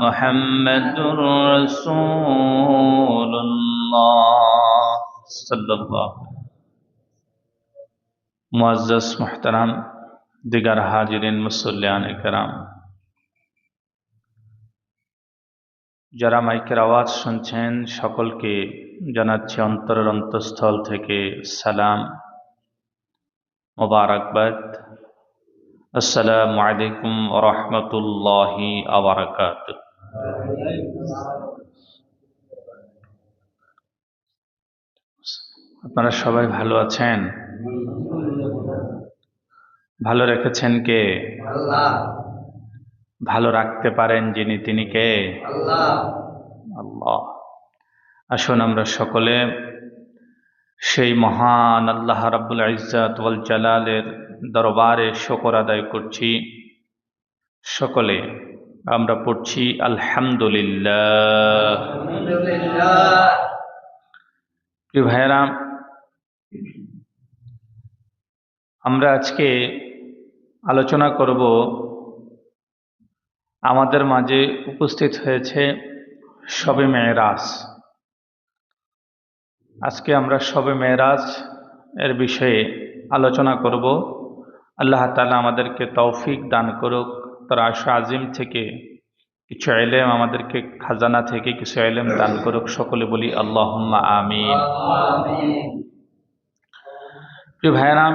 মুহাম্মাদুর রাসূলুল্লাহ সাল্লাল্লাহু মুআজ্জাজ মুহতারাম দিগার হাজিরিন মুসল্লিয়ান ইকরাম, যারা মাইকের আওয়াজ শুনছেন সকলকে জানাচ্ছি অন্তরের অন্তঃস্থল থেকে সালাম, মোবারকবাদ। আসসালামু আলাইকুম ওয়া রাহমাতুল্লাহি ওয়া বারাকাতুহু। আপনারা সবাই ভালো আছেন? ভালো রেখেছেন কে? আল্লাহ। ভালো রাখতে পারেন যিনি, তিনি কে? আল্লাহ। আল্লাহ। আসুন আমরা সকলে সেই মহান আল্লাহ রাব্বুল ইজ্জাত ওয়াল জালালের দরবারে শুকর আদায় করছি। সকলে আমরা পড়ছি আলহামদুলিল্লাহ। প্রিয় ভাইয়েরা, আমরা আজকে আলোচনা করব, আমাদের মাঝে উপস্থিত হয়েছে শবে মেরাজ। আজকে আমরা শবে মেরাজ এর বিষয়ে আলোচনা করব। আল্লাহ তাআলা আমাদেরকে তৌফিক দান করুক, তার আরশ আজিম থেকে কিছু ইলম, আমাদেরকে খাজানা থেকে কিছু ইলম দান করুক। সকলে বলি আল্লাহুম্মা আমিন। প্রিয় ভাইয়েরা,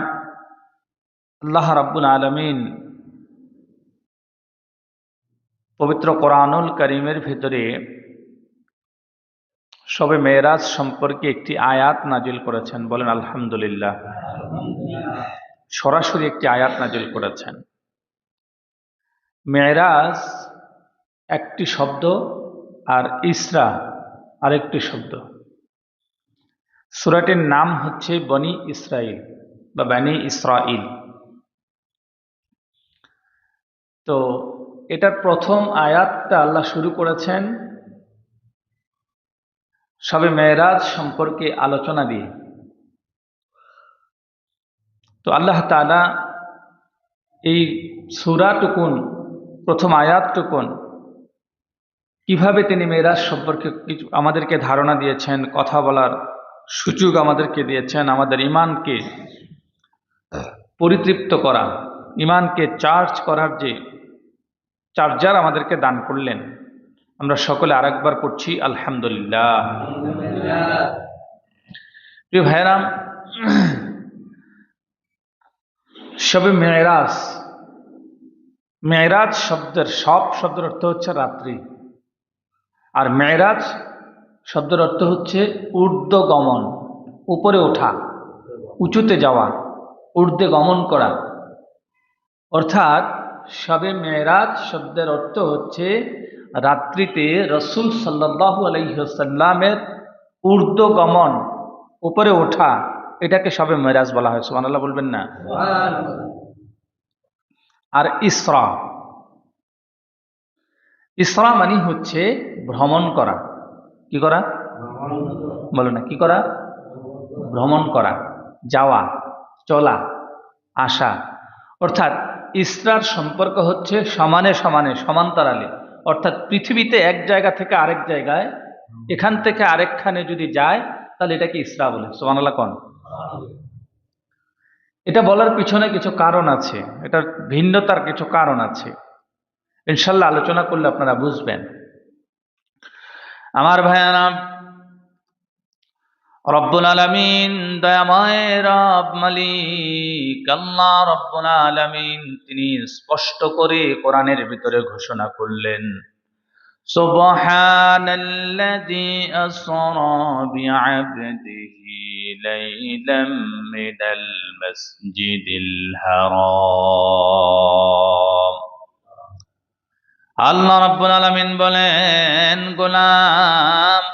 আল্লাহ রাব্বুল আলামিন পবিত্র কোরআনুল কারীমের ভিতরে শবে মেরাজ সম্পর্কে একটি আয়াত নাজিল করেছেন। বলেন আলহামদুলিল্লাহ। সরাসরি একটি আয়াত নাজিল করেছেন। মেরাজ একটি শব্দ, আর ইসরা আরেকটি শব্দ। সূরাটির নাম হচ্ছে বনি ইসরাইল বা বনি ইসরাইল। তো এটার প্রথম আয়াতটা আল্লাহ শুরু করেছেন শবে মেরাজ সম্পর্কে আলোচনা দিয়ে। তো আল্লাহ তাআলা এই সূরাটুকুন, প্রথম আয়াতটুকুন, কিভাবে তিনি মেরাজ সম্পর্কে আমাদেরকে ধারণা দিয়েছেন, কথা বলার সুযোগ আমাদেরকে দিয়েছেন, আমাদের ইমানকে পরিতৃপ্ত করা, ইমানকে চার্জ করার যে চার্জার আমাদেরকে দান করলেন। আমরা সকলে আরেকবার পড়ছি আলহামদুলিল্লাহ। প্রিয় ভাইরা, শবে মেরাজ, মেরাজ শব্দের শব্দের অর্থ হচ্ছে রাত্রি, আর মেরাজ শব্দের অর্থ হচ্ছে ঊর্ধ্বগমন, উপরে ওঠা, উঁচুতে যাওয়া, ঊর্ধ্বে গমন করা। অর্থাৎ শবে মেরাজ শব্দের অর্থ হচ্ছে রাত্রিতে রাসূল সাল্লাল্লাহু আলাইহি ওয়াসাল্লামের ঊর্ধ্বগমন, উপরে ওঠা, এটাকে শবে মেরাজ বলা হয়। সুবহানাল্লাহ বলবেন না? আর ইসরা, ইসরা মানে হচ্ছে ভ্রমণ করা। কি করা? বলো না, কি করা? ভ্রমণ করা, যাওয়া, চলা, আসা। অর্থাৎ ইসরার সম্পর্ক হচ্ছে সমানে সমানে, সমান্তরালে। অর্থাৎ পৃথিবীতে এক জায়গা থেকে আরেক জায়গায়, এখান থেকে আরেকখানে যদি যায় তাহলে এটাকে ইসরা বলে। সুবহানাল্লাহ কোন? এটা বলার পিছনে কিছু কারণ আছে, এটার ভিন্নতার কিছু কারণ আছে। ইনশাল্লাহ আলোচনা করলে আপনারা বুঝবেন। আমার ভাইয়ারা, রব্বুল আলামিন, দয়াময় রব মালিক আল্লাহ রব্বুল আলামিন, তিনি স্পষ্ট করে কোরআনের ভিতরে ঘোষণা করলেন, সুবহানাল্লাযী আসরা বিআবদিহি লাইলাম মিনাল মাসজিদিল হারাম। আল্লাহ রাব্বুল আলামিন বলেন, গোলাম,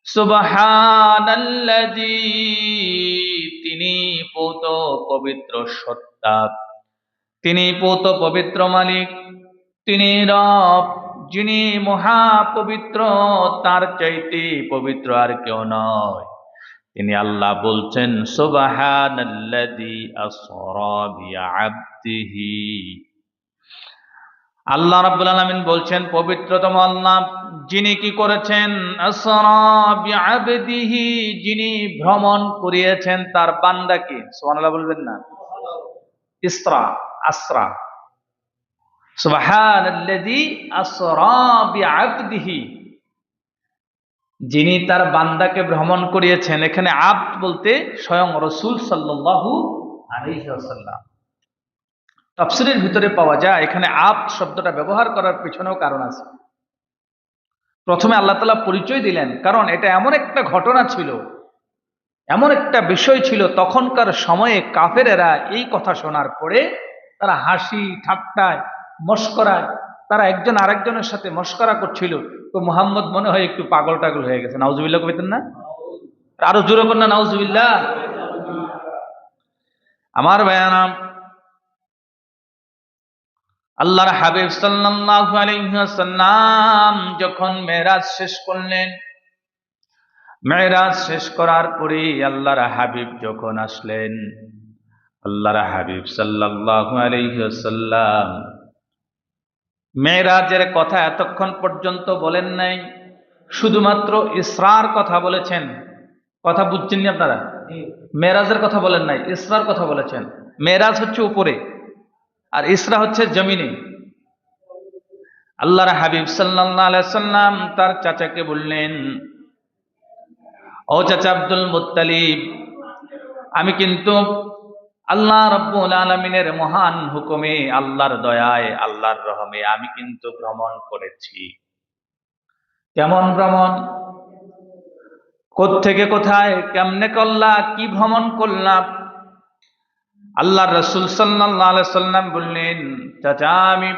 সুবহানাল্লাযী, তিনি পূত পবিত্র সত্তা, তিনি পূত পবিত্র মালিক, তিনি রব, যিনি মহাপবিত্র, তার চাইতে পবিত্র আর কেউ নয়। তিনি আল্লাহ বলছেন, সুবহানাল্লাযী আসরা বিআবদিহি, আল্লাহ রাব্বুল আলামিন বলছেন, পবিত্রতম আল্লাহ যিনি কি করেছেন, আসরা বিআবদিহি, যিনি ভ্রমণ করিয়েছেন তার বান্দাকে। সুবহানাল্লাহ বলবেন না? ইসরা, আসরা, সুবহানাল্লাযী আসরা বিআবদিহি, যিনি তার বান্দাকে ভ্রমণ করিয়েছেন। এখানে আব্দ বলতে স্বয়ং রাসূল সাল্লাল্লাহু আলাইহি ওয়াসাল্লাম। তাফসীরের ভিতরে পাওয়া যায় এখানে আব্দ শব্দটা ব্যবহার করার পিছনেও কারণ আছে। প্রথমে আল্লাহ তাআলা পরিচয় দিলেন, কারণ এটা এমন একটা ঘটনা ছিল, এমন একটা বিষয় ছিল, তখনকার সময়ে কাফেরেরা এই কথা শোনার পরে তারা হাসি ঠাট্টায় মশকরায় তারা একজন আরেকজনের সাথে মশকরা করছিল, তো মুহাম্মদ মনে হয় একটু পাগল টাগল হয়ে গেছে। নাউজুবিল্লাহ কইতেন না? আরো জোরে করেন না নাউজুবিল্লাহ। আমার বায়ানাম, আল্লাহর হাবিব সাল্লাল্লাহু আলাইহি ওয়াসাল্লাম যখন মেরাজ শেষ করলেন, মেরাজ শেষ করার পরে আল্লাহর হাবিব যখন আসলেন, আল্লাহর হাবিব সাল্লাল্লাহু আলাইহি ওয়াসাল্লাম মেরাজের কথা এতক্ষণ পর্যন্ত বলেন নাই, শুধুমাত্র ইসরার কথা বলেছেন। কথা বুঝছেননি আপনারা? মেরাজের কথা বলেন নাই, ইসরার কথা বলেছেন। মেরাজ হচ্ছে উপরে আর ইসরা হচ্ছে জমিনে। আল্লাহর হাবিব সাল্লাল্লাহু আলাইহি ওয়াসাল্লাম তার চাচাকে বললেন, ও চাচা আব্দুল মুত্তালিব, আমি কিন্তু আল্লাহ রাব্বুল আলামিনের মহান হুকুমে, আল্লাহর দয়ায়, আল্লাহর রহমে আমি কিন্তু ভ্রমণ করেছি। কেমন ভ্রমণ? কোত্থেকে কোথায়, কেমনে করলা, কি ভ্রমণ করলাম? আল্লাহর রাসূল সাল্লাল্লাহু আলাইহি সাল্লাম বললেন, চাচা আমি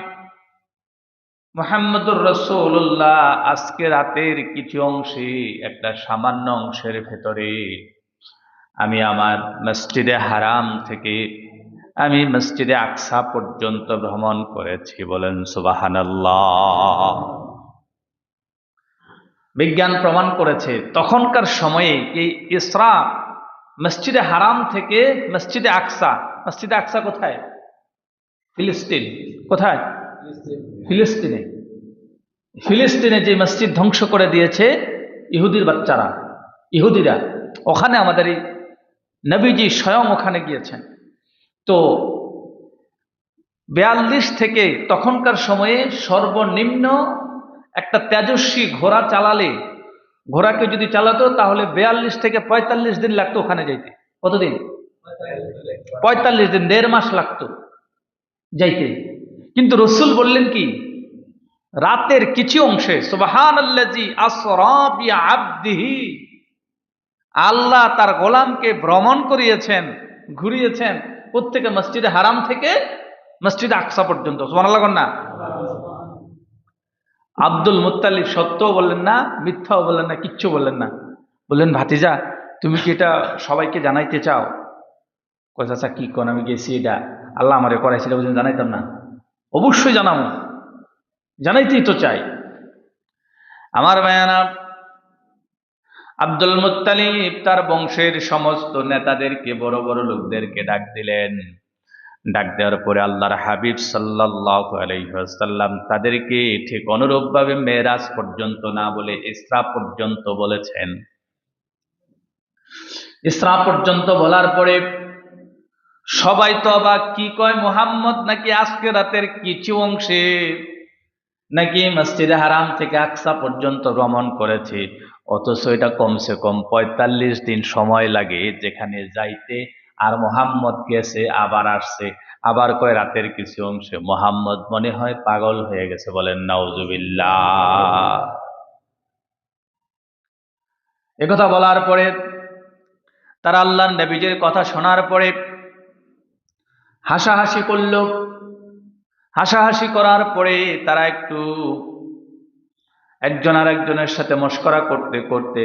মুহাম্মদুর রাসূলুল্লাহ আজকে রাতের কিছু অংশে, একটা সামান্য অংশের ভেতরে আমি আমার মসজিদে হারাম থেকে আমি মসজিদে আকসা পর্যন্ত ভ্রমণ করেছি। বলেন সুবহানাল্লাহ। বিজ্ঞান প্রমাণ করেছে তখনকার সময়ে এই ইসরা মসজিদে হারাম থেকে মসজিদে আকসা। মসজিদে আকসা কোথায়? ফিলিস্তিন। কোথায়? ফিলিস্তিনে। ফিলিস্তিনে যে মসজিদ ধ্বংস করে দিয়েছে ইহুদির বাচ্চারা, ইহুদিরা, ওখানে আমাদের এই নবীজি স্বয়ং ওখানে গিয়েছেন। তো 42 থেকে তখনকার সময়ে সর্বনিম্ন একটা তেজস্বী ঘোড়া চালালে, ঘোড়াকে যদি চালাতো তাহলে 42 থেকে 45 দিন লাগতো ওখানে যাইতে। কতদিন? 45 দিন, 1.5 মাস লাগতো যাইতে। কিন্তু রসুল বললেন কি, রাতের কিছু অংশে, সুবহানাল্লাযী আসরা বিআবদিহি, আল্লাহ তার গোলামকে ভ্রমণ করিয়েছেন, ঘুরিয়েছেন। প্রত্যেকে মসজিদে হারাম থেকে মসজিদে আকসা পর্যন্ত। সুবহানাল্লাহ না? আব্দুল মুত্তালিব সত্যও বললেন না, মিথ্যাও বললেন না, কিচ্ছু বললেন না। বললেন, ভাতিজা তুমি কি এটা সবাইকে জানাইতে চাও? কয় চাচা কি কোন, আমি গেছি, এটা আল্লাহ আমারে করাইছিল, বুঝলেন, জানাইতাম না? অবশ্যই জানাবো, জানাইতেই তো চাই। আমার বায়ানা, আব্দুল মুত্তালিব তার বংশের সমস্ত নেতাদেরকে, বড় বড় লোকদেরকে ডাক দিলেন। ডাক দেওয়ার পরে আল্লাহর হাবিব সাল্লাল্লাহু আলাইহি ওয়াসাল্লাম তাদেরকে ঠিক অনুরূপভাবে মেরাজ পর্যন্ত না বলে ইসরা পর্যন্ত বলেছেন। ইসরা পর্যন্ত বলার পরে সবাই তো অবাক, কি কয় মুহাম্মদ নাকি আজকে রাতের কিছু অংশে নাকি মসজিদে হারাম থেকে আকসা পর্যন্ত ভ্রমণ করেছে, অথচ এটা কমসে কম 45 দিন সময় লাগে যেখানে যাইতে, আর মুহাম্মদ গেছে আবার আসছে, আবার কয় রাতের কিছু অংশে। মুহাম্মদ মনে হয় পাগল হয়ে গেছে। বলেন নাউজুবিল্লাহ। একথা বলার পরে তারা আল্লাহর নবীজির কথা শোনার পরে হাসাহাসি করল। হাসাহাসি করার পরে তারা একটু একজন আর একজনের সাথে মশকরা করতে করতে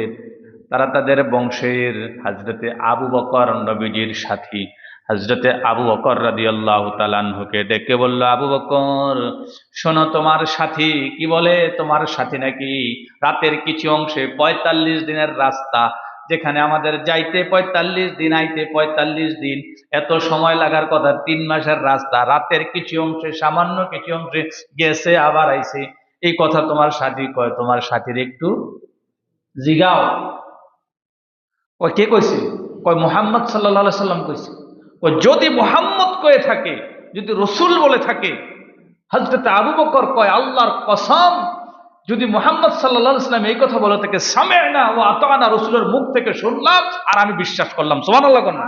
তারা তাদের বংশের হযরতে আবু বকর, নবীজির সাথী হযরতে আবু বকর রাদিয়াল্লাহু তাআলা আনহুকে ডেকে বলল, আবু বকর শোনো, তোমার সাথী কি বলে, তোমার সাথী নাকি রাতের কিছু অংশে 45 দিনের রাস্তা যেখানে আমাদের যাইতে ৪৫ দিন, আইতে ৪৫ দিন, এত সময় লাগার কথা ৩ মাসের রাস্তা, রাতের কিছু অংশে, সামান্য কিছু অংশে গেছে আবার আইছে, এই কথা তোমার সাথী কয়, তোমার সাথীর একটু জিগাও। কয় কে কইছে? কয় মুহাম্মদ সাল্লাল্লাহু আলাইহি সাল্লাম কইছে। কয় যদি মুহাম্মদ কয়ে থাকে, যদি রসুল বলে থাকে, হযরত আবু বকর কয় আল্লাহর কসম, যদি মুহাম্মদ সাল্লাল্লাহু আলাইহি সাল্লাম এই কথা বলে থাকে, সামি'না ওয়া আতা'না, রাসূলের মুখ থেকে শুনলাম আর আমি বিশ্বাস করলাম। সুবহানাল্লাহ কোন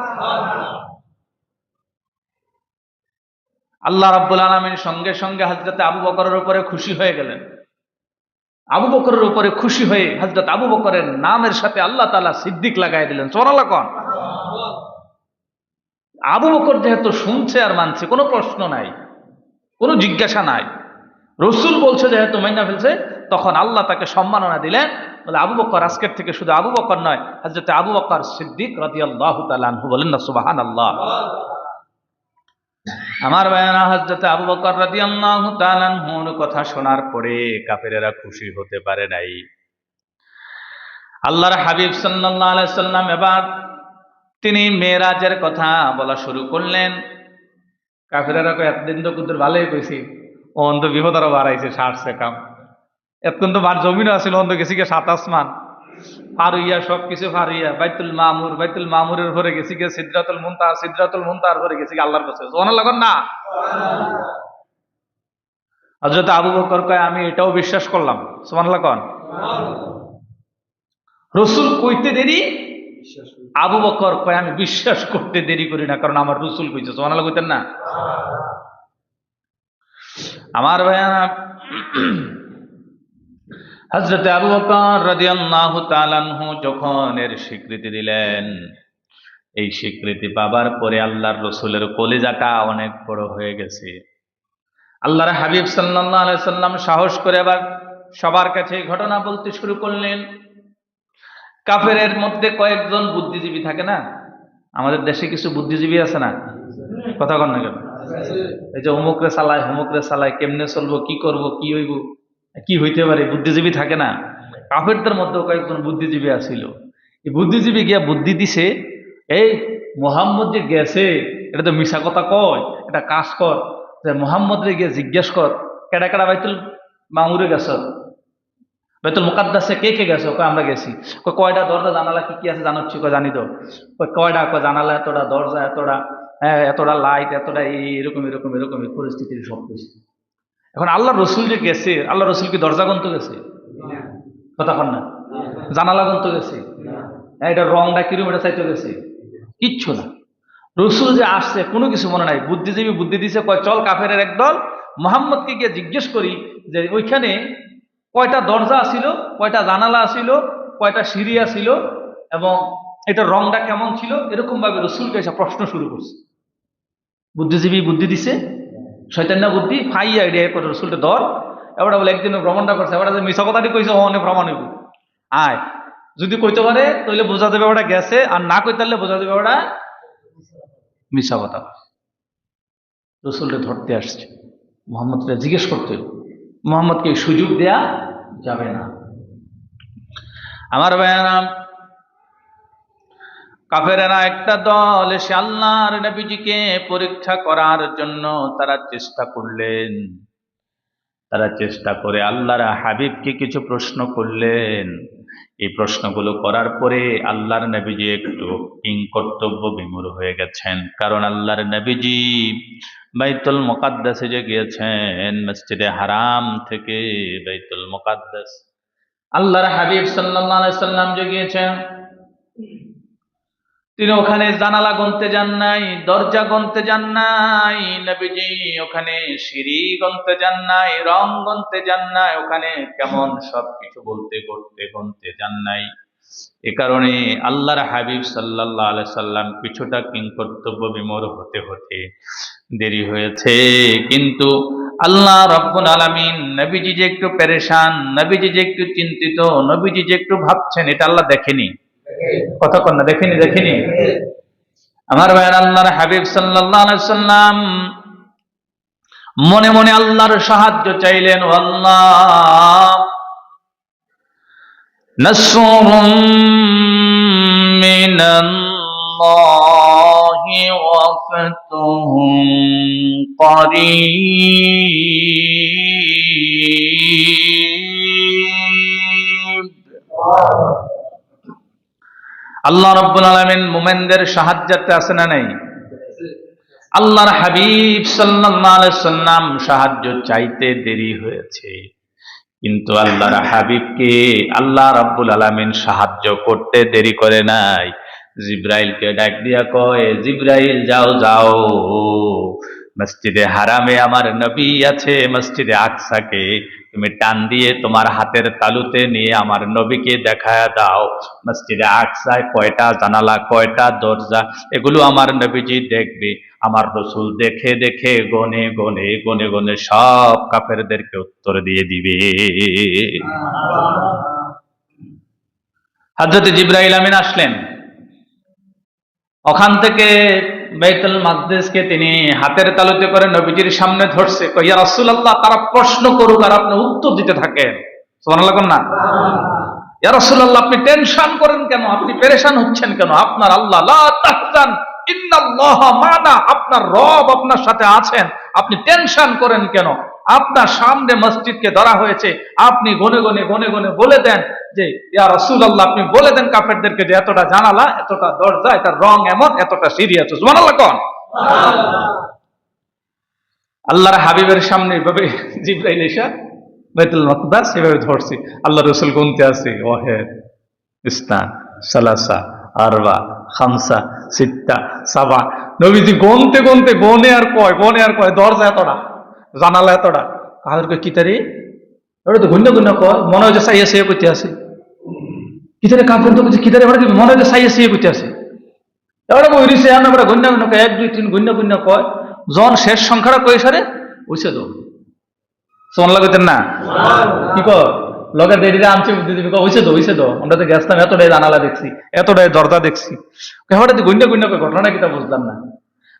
আল্লাহ রাব্বুল আলামিন সঙ্গে সঙ্গে হযরত আবু বকরের উপরে খুশি হয়ে গেলেন। আবু বকরের উপরে খুশি হয়ে হযরত আবু বকরের নামের সাথে আল্লাহ তাআলা সিদ্দিক লাগাই দিলেন। সুবহানাল্লাহ কোন আবু বকর যেহেতু শুনছে আর মানছে, কোনো প্রশ্ন নাই, কোনো জিজ্ঞাসা নাই, রসুল বলছে যেহেতু মাইনা ফেলছে, তখন আল্লাহ তাকে সম্মাননা দিলেন। বলে আবু বকর আজকের থেকে শুধু আবু বকর নয়, হযরত আবু বকর সিদ্দিক রাদিয়াল্লাহু তাআলা আনহু। বলেন না সুবহানাল্লাহ। আমার ভাইয়েরা, হযরত আবু বকর রাদিয়াল্লাহু তাআলা আনহুর কথা শোনার পরে কাফেরেরা খুশি হতে পারে নাই। আল্লাহর হাবিব সাল্লাল্লাহু আলাইহি সাল্লাম এবার তিনি মেরাজের কথা বলা শুরু করলেন। কাফেরেরা কয় এতদিন তো কুদুর ভালোই কইছি, ও অন্ত বিপদ আরো বাড়াইছে, সারছে কাম। এতক্ষণ তো মার জমিনও আছিল, অন্ত গেছি গে ৭ আসমান ফারুইয়া, সবকিছু ফারুইয়া, বাইতুল মামুর, বাইতুল মামুরের ঘরে গেছি গে সিদরাতুল মুনতাহা, সিদরাতুল মুনতাহার ঘরে গেছি গে আল্লাহর কাছে। সুবহানাল্লাহ না? হযরত আবু বকর কয় আমি এটাও বিশ্বাস করলাম। সুবহানাল্লাহ কোন রসুল কইতে দেরি, আবু বকর কয় আমি বিশ্বাস করতে দেরি করি না, কারণ আমার রসুল কইছে। সুবহানাল্লাহ কইতেন না? আমার ভাইয়ানা, হযরত আবু বকর রাদিয়াল্লাহু তাআলা আনহু যখন এর স্বীকৃতি দিলেন, এই স্বীকৃতি পাবার পরে আল্লাহর রসুলের কলিজাটা অনেক বড় হয়ে গেছে। আল্লাহর হাবিব সাল্লাল্লাহু আলাইহি সাল্লাম সাহস করে আবার সবার কাছে এই ঘটনা বলতে শুরু করলেন। কাফেরের মধ্যে কয়েকজন বুদ্ধিজীবী থাকে না, আমাদের দেশে কিছু বুদ্ধিজীবী আছে না, কথা কন না কেন? এই যে অমুকরে চালায়, হুমুকরে চালায়, কেমনে চলবো, কি করব, কি হইব, কি হইতে পারে, বুদ্ধিজীবী থাকে না? কাফেরদের মধ্যেও কয়েকজন বুদ্ধিজীবী আছিল। এই বুদ্ধিজীবী গিয়া বুদ্ধি দিছে, এই মুহাম্মদ যে গেছে, এটা তো মিছা কথা কয়, এটা কাজ কর, যে মুহাম্মদ রে গিয়ে জিজ্ঞেস কর কেডা কেডা বাইতুল মামুরে গেছ, বাইতুল মুকাদ্দাসে কে কে গেছো? কয় আমরা গেছি। কয়টা দরজা জানালা কি কি আছে জানাচ্ছি? কয় জানি তো। কয়টা? কয় জানালা এতটা, দরজা এতটা, হ্যাঁ এতটা লাইট, এতটা, এরকম এরকম এরকম পরিস্থিতির সব কিছু। এখন আল্লাহ রসুল যে গেছে, আল্লাহ রসুল কি দরজা গন্ত গেছে? কথা কন না। জানালা গন্ত গেছে? হ্যাঁ, এটা রংটা কিরম, এটা চাইতে গেছে? কিচ্ছু না। রসুল যে আসছে কোনো কিছু মনে নাই। বুদ্ধিজীবী বুদ্ধি দিছে, কয় চল কাফেরের একদল মুহাম্মদকে গিয়ে জিজ্ঞেস করি যে ওইখানে কয়টা দরজা আছিল, কয়টা জানালা আছিল, কয়টা সিঁড়ি আছিল, এবং এটার রংটা কেমন ছিল। এরকম ভাবে রসুলকে এসে প্রশ্ন শুরু করছে। বুদ্ধিজীবী বুদ্ধি দিছে, শয়তান্না বুদ্ধি ফাইয়া আইডিয়া করে রসুলটা ধর। এবার বলে একদিন ভ্রমণটা করছে, এবার যে মিছা কথাটি কইছে অনেক প্রমাণ হইব। আয় যদি কইতে পারে তাহলে বোঝা যাবে ওটা গেছে, আর না কইতে পারলে বোঝা যাবে ওটা মিছা কথা। রসুলটা ধরতে আসছে, মোহাম্মদকে জিজ্ঞেস করতে, মোহাম্মদকে সুযোগ দেয়া যাবে না। আমার ভাইয়েরা, কাফেরেরা একটা দল এসে আল্লাহর নবীজিকে পরীক্ষা করার জন্য তারা চেষ্টা করলেন। তারা চেষ্টা করে আল্লাহর হাবিবকে কিছু প্রশ্ন করলেন। এই প্রশ্নগুলো করার পরে আল্লাহর নবীজি একটু কিংকর্তব্য বিমূঢ় হয়ে গেছেন। কারণ আল্লাহর নবীজি বাইতুল মুকাদ্দাসে যে গিয়েছেন, মসজিদে হারাম থেকে বাইতুল মুকাদ্দাস, আল্লাহর হাবিব সাল্লাল্লাহু আলাইহি সাল্লাম যে গিয়েছেন, তিনি ওখানে জানালা গনতে যান নাই, দরজা গনতে যান নাই, নবীজি ওখানে সিঁড়ি গনতে যান নাই, রং গনতে যান নাই, ওখানে কেমন সবকিছু বলতে করতে গনতে যান নাই। এ কারণে আল্লাহর হাবিব সাল্লাল্লাহু আলাইহি সাল্লাম কিছুটা কিংকর্তব্য বিমূঢ় হতে হতে দেরি হয়েছে। কিন্তু আল্লাহ রাব্বুল আলামিন নবীজি যে একটু পেরেশান, নবীজি যে একটু চিন্তিত, নবীজি যে একটু ভাবছেন, এটা আল্লাহ দেখেনি। কথা কন না, দেখেনি? দেখেনি? আমার ভাইয়ের, আল্লাহর হাবিব সাল্লাল্লাহু আলাইহি সাল্লাম মনে মনে আল্লাহর সাহায্য চাইলেন। আল্লাহ নাসরুম মিনাল্লাহি ওয়া ফাতহুম করিব। আল্লাহ রাব্বুল আলামিন মুমিনদের সাহায্যার্থে আছে না নাই? আল্লাহর হাবিব সাল্লাল্লাহু আলাইহি সাল্লাম সাহায্য চাইতে দেরি হয়েছে, কিন্তু আল্লাহর হাবিবকে আল্লাহ রাব্বুল আলামিন সাহায্য করতে দেরি করে নাই। জিব্রাইলকে ডাক দিয়া কয়, জিব্রাইল যাও যাও, মসজিদে হারামে আমার নবী আছে, মসজিদে আকসাকে তুমি টান দিয়ে তোমার হাতের তালুতে নিয়ে আমার নবীকে দেখায়া দাও। মসজিদে আকসায় কয়টা জানালা, কয়টা দরজা, এগুলো আমার নবীজি দেখবে। আমার রসুল দেখে দেখে গনে গনে গনে গনে সব কাফেরদেরকে উত্তর দিয়ে দিবে। হযরত জিবরাইল আমিন আসলেন, ওখান থেকে বাইতুল মাকদিসকে তিনি হাতের তালুতে করে নবীজির সামনে ধরছে, কয় ইয়া রাসূলুল্লাহ, তারা প্রশ্ন করুক আর আপনি উত্তর দিতে থাকেন। সুবহানাল্লাহ কোন না? ইয়া রাসূলুল্লাহ, আপনি টেনশন করেন কেন? আপনি পেরেশান হচ্ছেন কেন? আপনার আল্লাহ, লা তাহজান ইন্নাল্লাহা মা'না, আপনার রব আপনার সাথে আছেন, আপনি টেনশন করেন কেন? আপনার সামনে মসজিদকে ধরা হয়েছে, আপনি গনে গনে গনে গনে বলে দেন যে ইয়া রাসূলুল্লাহ, আপনি বলে দেন কাফেরদেরকে যে এতটা জানালা, এতটা দরজা, এটার রং এমন, এতটা সিঁড়ি আছে। সুবহানাল্লাহ কোন? আল্লাহর হাবিবের সামনে এভাবে জিবরাইল এসে বাইতুল মাকদাস এভাবে ধরছে। আল্লাহ রাসূল গুনতে আছে, ওয়াহিদ, ইসনান, সালাসা, আরবা, খামসা, সিত্তা, সাবা। নবীজি গনতে গনতে গনে আর কয় দরজা এতটা, জানালা এতটা। কাদেরকে কিতারে ওটা তো গুন্না গুন্না কয়, মনে হয় যে সাইয়া সাইয়া করতে আছে। কিতারে কাপড় তো কিছু কিতারে ওটা মনে হয় যে সাইয়া সাইয়া করতে আছে। এবারে বইরিছে আমরা গুন্না গুন্না কয়, 1 2 3 গুন্না গুন্না কয়, জন শেষ সংখ্যাটা কয় সারে ওইসে দাও। সুবহানাল্লাহ কইতেন না? কি কয় লগের দেরিতে আনছে বুদ্ধি দিবি, ওইসে দাও, আমরা তো গেছতাম, এতটাই জানালা দেখছি, এতটাই দরজা দেখছি। হঠাৎ গুন্না গুন্না কয়, ঘটনা কিটা বুঝলাম না।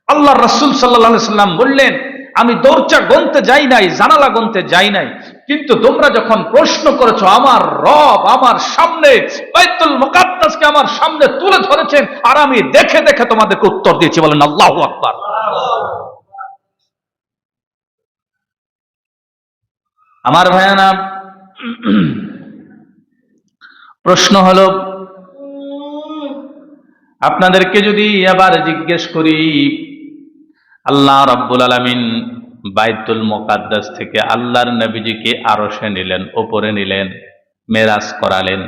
আল্লাহর রাসূল সাল্লাল্লাহু আলাইহি সাল্লাম বললেন, আমি দরজা গনতে যাই নাই, জানালা গনতে যাই নাই, কিন্তু তোমরা যখন প্রশ্ন করেছো, আমার রব আমার সামনে বাইতুল মুকাদ্দাসকে আমার সামনে তুলে ধরেছেন, আর আমি দেখে দেখে তোমাদেরকে উত্তর দিয়েছি। বলেন আল্লাহু আকবার। আমার ভাইয়ানা, প্রশ্ন হলো, আপনাদেরকে যদি আবার জিজ্ঞেস করি, আল্লাহ রাব্বুল আলামিন বাইতুল মুকাদ্দাস থেকে আল্লাহর নবীজিকে আরশে নিলেন, উপরে নিলেন, মেরাজ করালেন।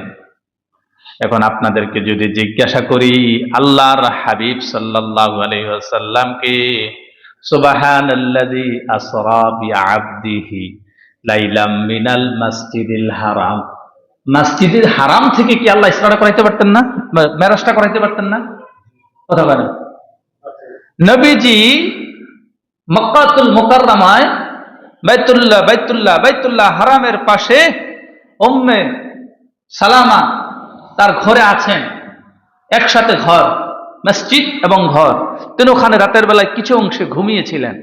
এখন আপনাদেরকে যদি জিজ্ঞাসা করি, আল্লাহর হাবিব সাল্লাল্লাহু আলাইহি ওয়াসাল্লামকে সুবহানাল্লাযী আসরা বিআবদিহি লাইলাম মিনাল মাসজিদিল হারাম, মসজিদুল হারাম থেকে কি আল্লাহ ইসরাটা করাইতে পারতেন না? মেরাজটা করাইতে পারতেন না? কথা বলেন। নবীজি মক্কাতুল মুকাররমায় বাইতুল্লাহ হারামের পাশে উম্মে সালামা তার ঘরে আছেন, একসাথে ঘর, মসজিদ এবং ঘর। তিনি ওখানে রাতের বেলায় কিছু অংশে ঘুমিয়েছিলেন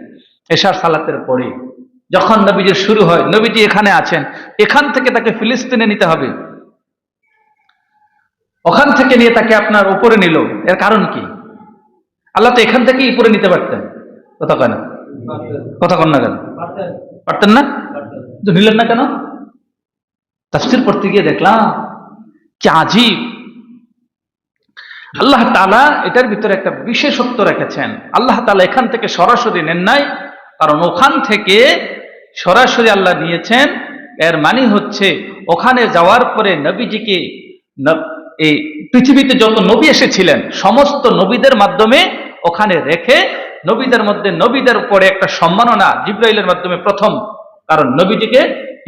এশার সালাতের পরে। যখন নবীজির শুরু হয়, নবীজি এখানে আছেন, এখান থেকে তাকে ফিলিস্তিনে নিতে হবে, ওখান থেকে নিয়ে তাকে আপনার উপরে নিল। এর কারণ কি? আল্লাহ তো এখান থেকেই উপরে নিতে পারতেন। কথা কয় না? কথা কন না কেন? পারতেন না? তো নিলেন না কেন? তাফসীর পড়তে গিয়ে দেখলাম কি আজীব, আল্লাহ তাআলা এটার ভিতরে একটা বিশেষত্ব রেখেছেন। আল্লাহ তাআলা এখান থেকে সরাসরি নেন নাই, কারণ ওখান থেকে সরাসরি আল্লাহ নিয়েছেন। এর মানে হচ্ছে ওখানে যাওয়ার পরে নবীজিকে, এই পৃথিবীতে যত নবী এসেছিলেন সমস্ত নবীদের মাধ্যমে ওখানে রেখে, নবীদের মধ্যে নবীদের উপরে একটা সম্মাননা জিবরাইলের মাধ্যমে প্রথম, কারণ নবীজিকে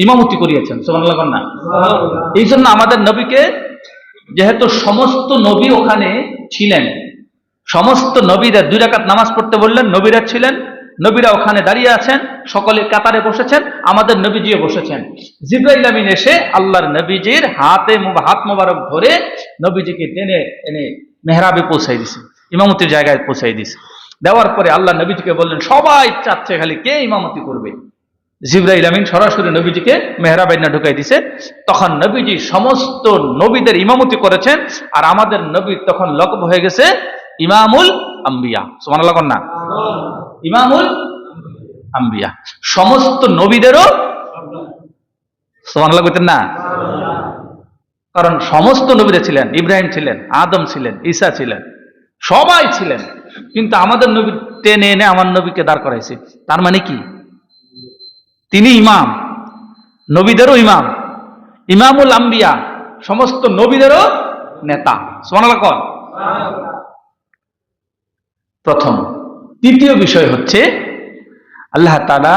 ইমামতি করিয়েছেন। সুবহানাল্লাহ না? এই জন্য আমাদের নবীকে, যেহেতু সমস্ত নবী ওখানে ছিলেন, সমস্ত নবীরা 2 রাকাত নামাজ পড়তে বললেন, নবীরা ছিলেন, নবীরা ওখানে দাঁড়িয়ে আছেন, সকলে কাতারে বসেছেন, আমাদের নবীজিও বসেছেন। জিবরাইল আমিন এসে আল্লাহর নবীজির হাত মোবারক ধরে নবীজিকে টেনে এনে মেহরাবে পৌঁছাই দিছে, ইমামতির জায়গায় পৌঁছাই দিছে। দেওয়ার পরে আল্লাহ নবীজিকে বললেন, সবাই চাচ্ছে খালি কে ইমামতি করবে। জিবরাইল আমিন সরাসরি নবীজিকে মেহরাবে না ঢুকাই দিছে। তখন নবীজি সমস্ত নবীদের ইমামতি করেছেন, আর আমাদের নবী তখন লকব হয়ে গেছে ইমামুল আম্বিয়া। সুবহানাল্লাহ না, ইমামুল আম্বিয়া, সমস্ত নবীদেরও সুবহানাল্লাহ কইতেন না? কারণ সমস্ত নবীরা ছিলেন, ইব্রাহিম ছিলেন, আদম ছিলেন, ঈসা ছিলেন, সবাই ছিলেন, কিন্তু আমাদের নবী টেনে এনে আমার নবীকে দাঁড় করাইছে। তার মানে কি? তিনি ইমাম, নবীদেরও ইমাম, ইমামুল আম্বিয়া, সমস্ত নবীদেরও নেতা। সুবহানাল্লাহ কোন? প্রথম। দ্বিতীয় বিষয় হচ্ছে আল্লাহ তাআলা,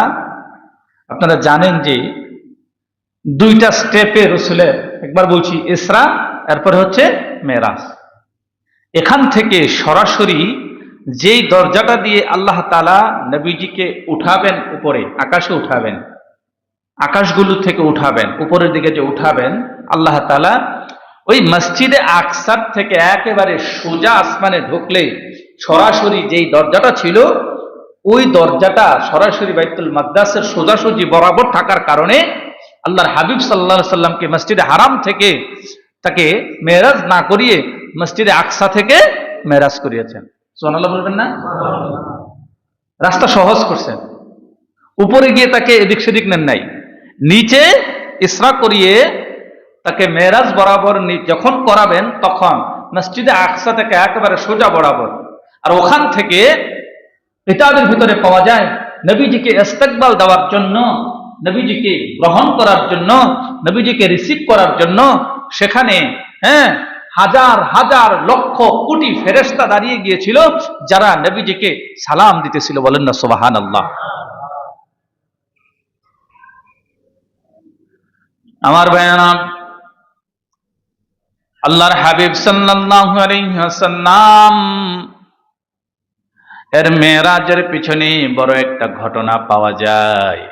আপনারা জানেন যে দুইটা স্টেপে রসুলের, একবার বলছি ইসরা, এরপরে হচ্ছে মেরাজ। এখান থেকে সরাসরি যেই দরজাটা দিয়ে আল্লাহ তাআলা নবীজিকে উঠাবেন, উপরে আকাশে উঠাবেন, আকাশগুলো থেকে উঠাবেন, উপরের দিকে যে উঠাবেন আল্লাহ তাআলা, ওই মসজিদে আকসার থেকে একেবারে সোজা আসমানে ঢুকলে সরাসরি যেই দরজাটা ছিল, ওই দরজাটা সরাসরি বাইতুল মাকদাসের সোজাসুজি বরাবর থাকার কারণে আল্লাহর হাবিব সাল্লাল্লাহু আলাইহি সাল্লামকে মসজিদে হারাম থেকে তাকে মেরাজ না করিয়ে মসজিদে আকসা থেকে মেরাজ করিয়েছেন। সুবহানাল্লাহ বলবেন না? রাস্তা সহজ করছেন। উপরে গিয়ে তাকে এদিক সেদিক নেন নাই, নিচে ইসরা করিয়ে তাকে মেরাজ বরাবর যখন করাবেন তখন মসজিদে আকসা থেকে একেবারে সোজা বরাবর। আর ওখান থেকে কিতাবের ভিতরে পাওয়া যায় নবীজিকে ইস্তেকবাল দেওয়ার জন্য, নবীজিকে গ্রহণ করার জন্য, নবীজিকে রিসিভ করার জন্য সেখানে হাজার হাজার লক্ষ কোটি ফেরেশতা দাঁড়িয়ে গিয়েছিল, যারা নবীজিকে সালাম দিতেছিল। বলেন না সুবহানাল্লাহ। আমার ভাইয়ারা, আল্লাহর হাবিব সাল্লাল্লাহু আলাইহি ওয়াসাল্লাম এর মেরাজের পিছনে বড় একটা ঘটনা পাওয়া যায়।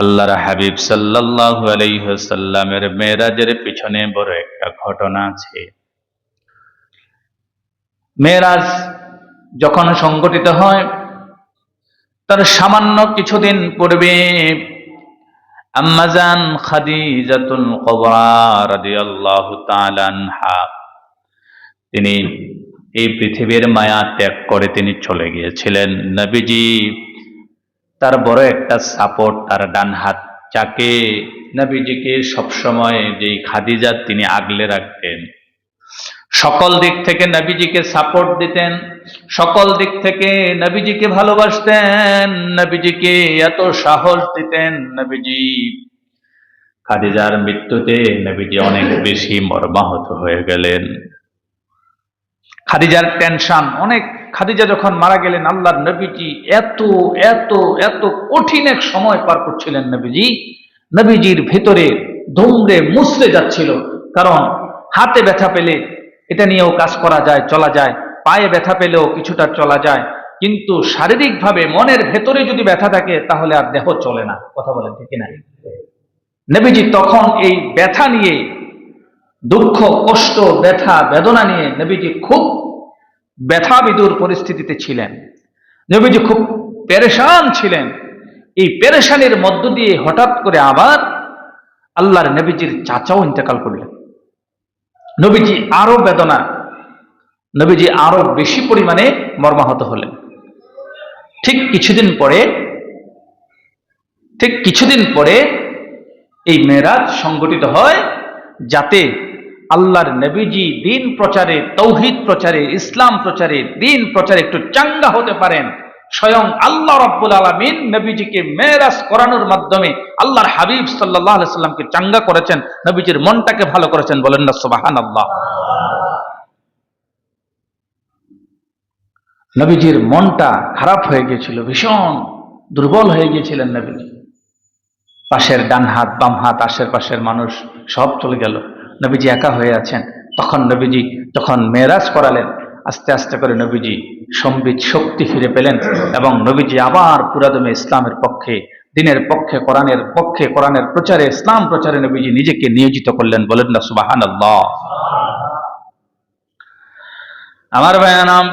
আল্লাহর হাবিব সাল্লাল্লাহু আলাইহি ওয়াসাল্লামের মেরাজের পিছনে বড় একটা ঘটনা আছে। মেরাজ যখন সংঘটিত হয় তার সামান্য কিছুদিন পূর্বে আম্মাজান খাদিজাতুল কুবরা রাদিয়াল্লাহু তাআলা আনহা, তিনি এই পৃথিবীর মায়া ত্যাগ করে তিনি চলে গিয়েছিলেন। নবীজি তার বড় একটা সাপোর্ট, তার ডান হাত, যাকে নবীজিকে সবসময় যেই খাদিজা তিনি আগলে রাখতেন, সকল দিক থেকে নবীজিকে সাপোর্ট দিতেন, সকল দিক থেকে নবীজিকে ভালোবাসতেন, নবীজিকে এত সাহস দিতেন। নবীজি খাদিজার মৃত্যুতে নবীজি অনেক বেশি মর্মাহত হয়ে গেলেন। খাদিজার টেনশন অনেক। খাদিজা যখন মারা গেলেন, আল্লাহর নবীজি এত এত এত কঠিন এক সময় পার করছিলেন। নবীজির ভেতরে ধুমড়ে মুছড়ে যাচ্ছিল। কারণ হাতে ব্যথা পেলে এটা নিয়েও কাজ করা যায়, চলা যায়, পায়ে ব্যথা পেলেও কিছুটা চলা যায়, কিন্তু শারীরিকভাবে মনের ভেতরে যদি ব্যথা থাকে তাহলে আর দেহ চলে না। কথা বলেন ঠিক না? নবীজি তখন এই ব্যথা নিয়ে, দুঃখ, কষ্ট, ব্যথা, বেদনা নিয়ে নবীজি খুব ব্যথাবিদুর পরিস্থিতিতে ছিলেন। নবীজি খুব পেরেশান ছিলেন। এই পেরেশানির মধ্য দিয়ে হঠাৎ করে আবার আল্লাহর নবীজির চাচাও ইন্তেকাল করলেন। নবীজি আরো বেদনা, নবীজি আরো বেশি পরিমাণে মর্মাহত হলেন। ঠিক কিছুদিন পরে এই মেরাজ সংগঠিত হয়, যাতে আল্লাহর নবীজি দিন প্রচারে, তৌহিদ প্রচারে, ইসলাম প্রচারে, দিন প্রচারে একটু চাঙ্গা হতে পারেন। স্বয়ং আল্লাহ রাব্বুল আলামিন নবীজিকে মেরাজ করানোর মাধ্যমে আল্লাহর হাবিব সাল্লাল্লাহু আলাইহি সাল্লামকে চাঙ্গা করেছেন, নবীজির মনটাকে ভালো করেছেন। বলেন না সুবহানাল্লাহ। নবীজির মনটা খারাপ হয়ে গিয়েছিল, ভীষণ দুর্বল হয়ে গিয়েছিলেন নবীজি। পাশের ডান হাত, বাম হাত, আশেপাশের মানুষ সব চলে গেল, নবীজি একা হয়ে আছেন। তখন নবীজি যখন মেরাজ করালেন, আস্তে আস্তে করে নবীজি সম্বিত শক্তি ফিরে পেলেন এবং নবীজি আবার পুরাদমে ইসলামের পক্ষে, দিনের পক্ষে, কোরআনের প্রচারে, ইসলাম প্রচারে নবীজি নিজেকে নিয়োজিত করলেন। বলেন না সুবহানাল্লাহ। আমার ভাইয়ানাম,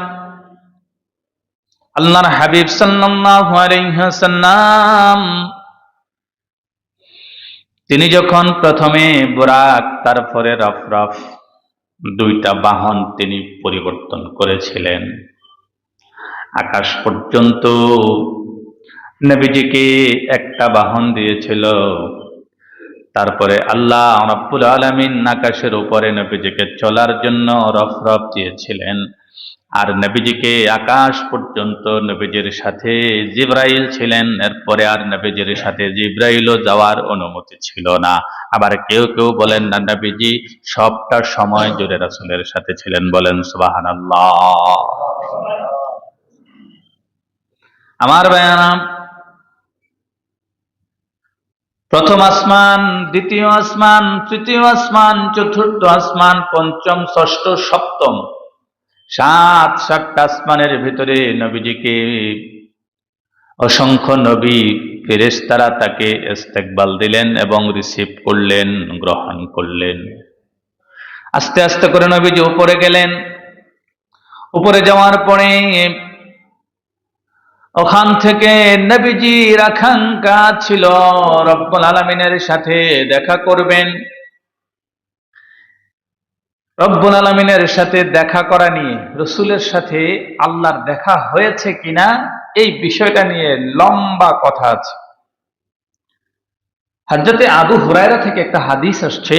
আল্লাহর হাবিব সাল্লাল্লাহু আলাইহি ওয়াসাল্লাম তিনি যখন প্রথমে বুরাক তারপরে রফরফ দুইটা বাহন তিনি পরিবর্তন করেছিলেন, আকাশ পর্যন্ত নবীজিকে একটা বাহন দিয়েছিল। তারপরে আল্লাহ রাব্বুল আলামিন আকাশের উপরে নবীজিকে চলার জন্য রফরফ দিয়েছিলেন। আর নবীজিকে আকাশ পর্যন্ত নবীজির সাথে জিবরাইল ছিলেন। এরপরে আর নবীজির সাথে জিবরাইলও যাওয়ার অনুমতি ছিল না। আবার কেউ কেউ বলেন না, নবীজি সবটা সময় জুড়ে রাসূলের সাথে ছিলেন। বলেন সুবহানাল্লাহ। আমার বায়ানা, প্রথম আসমান, দ্বিতীয় আসমান, তৃতীয় আসমান, চতুর্থ আসমান, পঞ্চম, ষষ্ঠ, সপ্তম, সাতটা আসমানের ভিতরে নবীজিকে অসংখ্য নবী ফেরেশতারা তাকে ইস্তেকবাল দিলেন এবং রিসিভ করলেন, গ্রহণ করলেন। আস্তে আস্তে করে নবীজি উপরে গেলেন। উপরে যাওয়ার পরে ওখান থেকে নবীজির আকাঙ্ক্ষা ছিল রব্বুল আলামিনের সাথে দেখা করবেন। রব্বুল আলামিনের সাথে দেখা করা নিয়ে, রসুলের সাথে আল্লাহর দেখা হয়েছে কিনা এই বিষয়টা নিয়ে লম্বা কথা আছে। হযরতে আবু হুরায়রা থেকে একটা হাদিস আসছে।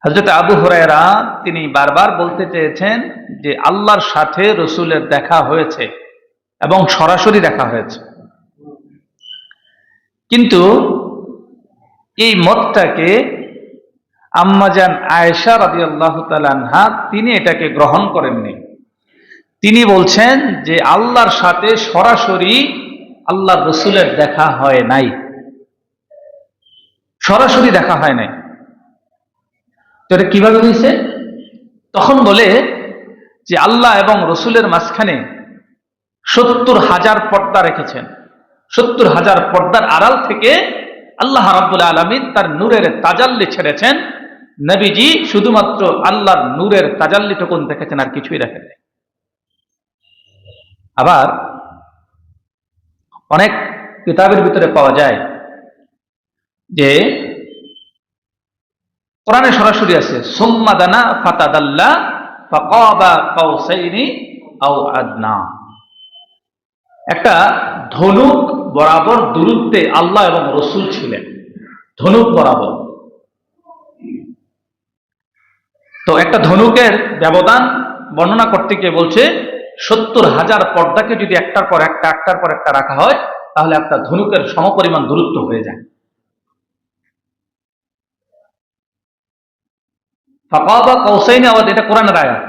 হযরতে আবু হুরায়রা তিনি বারবার বলতে চেয়েছেন যে আল্লাহর সাথে রসুলের দেখা হয়েছে এবং সরাসরি দেখা হয়েছে, কিন্তু এই মতটাকে আম্মাজান আয়েশা রাদিয়াল্লাহু তাআলা আনহা তিনি এটাকে গ্রহণ করেননি। তিনি বলছেন যে আল্লাহর সাথে সরাসরি আল্লাহর রসুলের দেখা হয় নাই, সরাসরি দেখা হয় নাই। তো এটা কিভাবে হয়েছে? তখন বলে যে আল্লাহ এবং রসুলের মাঝখানে 70,000 পর্দা রেখেছেন। 70,000 পর্দার আড়াল থেকে আল্লাহ রাব্বুল আলামিন তার নূরের তাজাল্লি ছেড়েছেন। নবীজি শুধুমাত্র আল্লাহর নূরের তাজাল্লিটুকুন দেখেছেন, আর কিছুই দেখেন নাই। আবার অনেক কিতাবের ভিতরে পাওয়া যায় যে কোরআনে সরাসরি আছে, সুম্মা দানা ফাতাদাল্লা ফাকাবা কাউসাইনি আও আদনা। একটা ধনুক বরাবর দূরত্বে আল্লাহ এবং রসুল ছিলেন, ধনুক বরাবর। তো একটা ধনুকের ব্যবধান বর্ণনা করতে গিয়ে বলছে 70,000 পর্দাকে যদি একটার পর একটা রাখা হয় তাহলে একটা ধনুকের সমপরিমাণ দূরত্ব হয়ে যায়। ফাকাবা কাউসাইনি আওয়াজ, এটা কোরআনের আয়াত।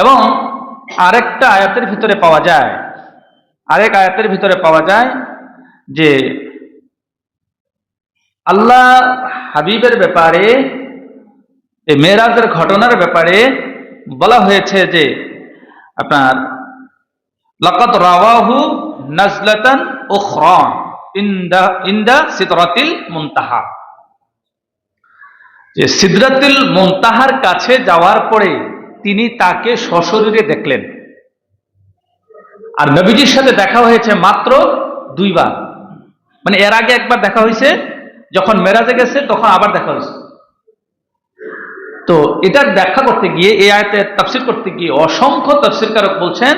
এবং আরেকটা আয়াতের ভিতরে পাওয়া যায়, আরেক আয়াতের ভিতরে পাওয়া যায় যে আল্লাহ হাবিবের ব্যাপারে, এই মেরাজের ঘটনার ব্যাপারে বলা হয়েছে যে আপনার লাকাদ রাওয়াহু নাজলাতান উখরা ইনদা সিদরাতিল মুনতাহা, যে সিদরাতুল মুনতাহার কাছে যাওয়ার পরে তিনি তাকে সশরীরে দেখলেন। আর নবীজির সাথে দেখা হয়েছে মাত্র 2 বার, মানে এর আগে একবার দেখা হয়েছে, যখন মেরাজে গেছে তখন আবার দেখা হয়েছে। তো এটার ব্যাখ্যা করতে গিয়ে, এই আয়াতের তাফসীর করতে গিয়ে অসংখ্য তাফসীরকারক বলছেন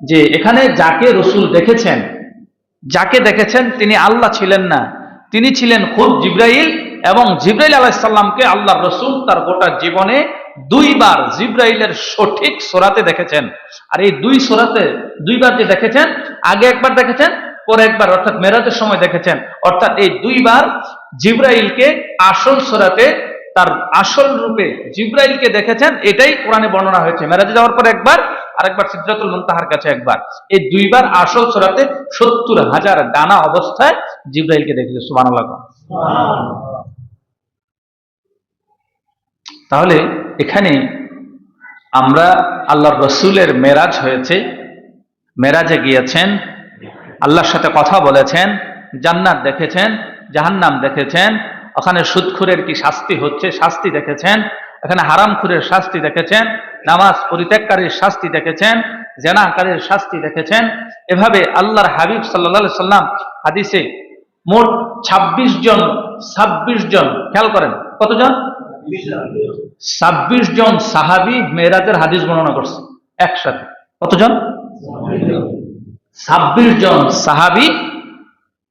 যে এখানে যাকে রসুল দেখেছেন, যাকে দেখেছেন তিনি আল্লাহ ছিলেন না, তিনি ছিলেন খুদ জিবরাইল। এবং জিবরাইল আলাইহিস সালামকে আল্লাহর রসুল তার গোটা জীবনে 2 বার জিবরাইলের সঠিক সূরাতে দেখেছেন। আর এই 2 সূরাতে 2 বার যে দেখেছেন, আগে একবার দেখেছেন, পরে একবার, অর্থাৎ মেরাজের সময় দেখেছেন। অর্থাৎ এই 2 বার জিবরাইলকে আসল সূরাতে তার আসল রূপে জিবরাইলকে দেখেছেন। এটাই কোরআনে বর্ণনা হয়েছে। মেরাজে যাওয়ার পর একবার, আরেকবার সিদরাতুল মুনতাহার কাছে একবার। এই 2 বার আসল সূরাতে 70,000 ডানা অবস্থায় জিবরাইলকে দেখেছে। সুবহানাল্লাহ। তাহলে এখানে আমরা আল্লাহর রসুলের মেরাজ হয়েছে, মেরাজে গিয়েছেন, আল্লাহর সাথে কথা বলেছেন, জান্নাত দেখেছেন, জাহান্নাম দেখেছেন, ওখানে সুদখোরের কি শাস্তি হচ্ছে শাস্তি দেখেছেন, এখানে হারামখোরের শাস্তি দেখেছেন, নামাজ পরিত্যাগকারীর শাস্তি দেখেছেন, জেনাকারীর শাস্তি দেখেছেন। এভাবে আল্লাহর হাবিব সাল্লাল্লাহু আলাইহি সাল্লাম হাদিসে মোট 26 জন, 26 জন, খেয়াল করেন কতজন, 26 জন সাহাবী মেরাজের হাদিস বর্ণনা করছে একসাথে। কতজন? 26 জন সাহাবী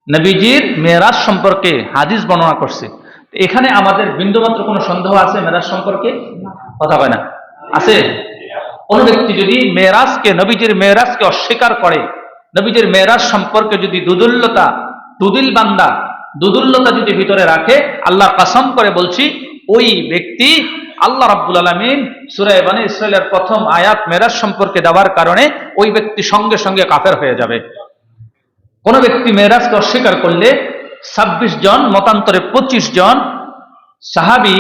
নবীজির মেরাজ সম্পর্কে হাদিস বর্ণনা করছে। এখানে আমাদের বিন্দুমাত্র কোনো সন্দেহ আছে মেরাজ সম্পর্কে? কথা কয় না? আছে? কোন ব্যক্তি যদি মেরাজকে, নবীজির মেরাজকে অস্বীকার করে, নবীজির মেরাজ সম্পর্কে যদি দুদুল্যতা যদি ভিতরে রাখে, আল্লাহ কসম করে বলছি ওই ব্যক্তি আল্লাহ রাব্বুল আলামিন সূরা বনী ইসরাঈলের প্রথম আয়াত মেরাজ সম্পর্কে দেওয়ার কারণে ওই ব্যক্তি সঙ্গে সঙ্গে কাফের হয়ে যাবে। কোন ব্যক্তি মেরাজকে অস্বীকার করলে 26 জন, মতান্তরে 25 জন সাহাবী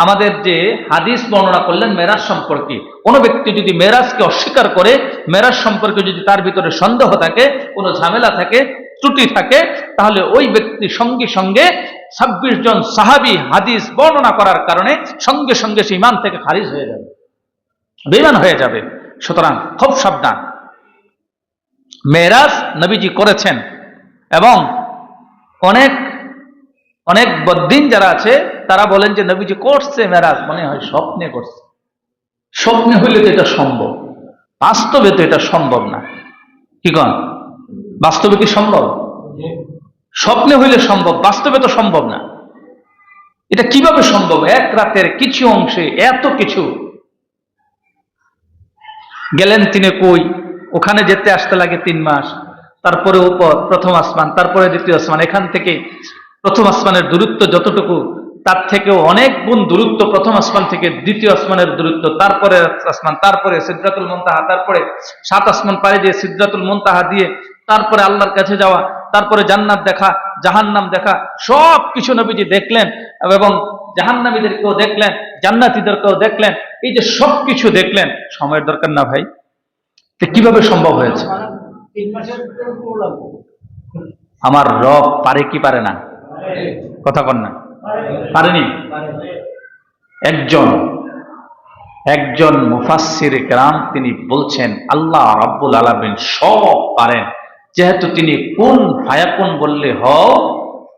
আমাদের যে হাদিস বর্ণনা করলেন মেরাজ সম্পর্কে, কোন ব্যক্তি যদি মেরাজকে অস্বীকার করে, মেরাজ সম্পর্কে যদি তার ভিতরে সন্দেহ থাকে, কোনো ঝামেলা থাকে, ত্রুটি থাকে, তাহলে ওই ব্যক্তি সঙ্গে সঙ্গে 26 জন সাহাবী হাদিস বর্ণনা করার কারণে সঙ্গে সঙ্গে সে ঈমান থেকে খারিজ হয়ে যাবে, বেঈমান হয়ে যাবে। সুতরাং খুব সাবধান। মেরাজ নবীজি করেছেন এবং অনেক অনেক বদ্দিন যারা আছে তারা বলেন যে নবীজি করছে মেরাজ, মনে হয় স্বপ্নে করছে। স্বপ্নে হইলে তো এটা সম্ভব, বাস্তবে তো এটা সম্ভব না। কি কন? বাস্তবে কি সম্ভব? স্বপ্নে হইলে সম্ভব, বাস্তবে তো সম্ভব না। এটা কিভাবে সম্ভব? এক রাতের কিছু অংশে এত কিছু। গেলেন তিনি কই? ওখানে যেতে আসতে লাগে 3 মাস, তারপরে উপর প্রথম আসমান, তারপরে দ্বিতীয় আসমান। এখান থেকে প্রথম আসমানের দূরত্ব যতটুকু, তার থেকেও অনেক গুণ দূরত্ব প্রথম আসমান থেকে দ্বিতীয় আসমানের দূরত্ব, তারপরে আসমান, তারপরে সিদরাতুল মুনতাহা, তারপরে 7 আসমান পাড়ি দিয়ে সিদরাতুল মুনতাহা দিয়ে তারপরে আল্লাহর কাছে যাওয়া, তারপরে জান্নাত দেখা, জাহান্নাম দেখা, সব কিছু নবীজি দেখলেন এবং জাহান্নামীদেরকেও দেখলেন, জান্নাতীদেরকেও দেখলেন। এই যে সব কিছু দেখলেন, সময়ের দরকার না ভাই? তো কিভাবে সম্ভব হয়েছে? আমার রব পারে কি পারে না? কথা কন না? পারেনি? একজন মুফাসসির কেরাম তিনি বলছেন আল্লাহ রাব্বুল আলামিন সব পারেন, যেহেতু তিনি কুন ফায়াকুন বললে হও,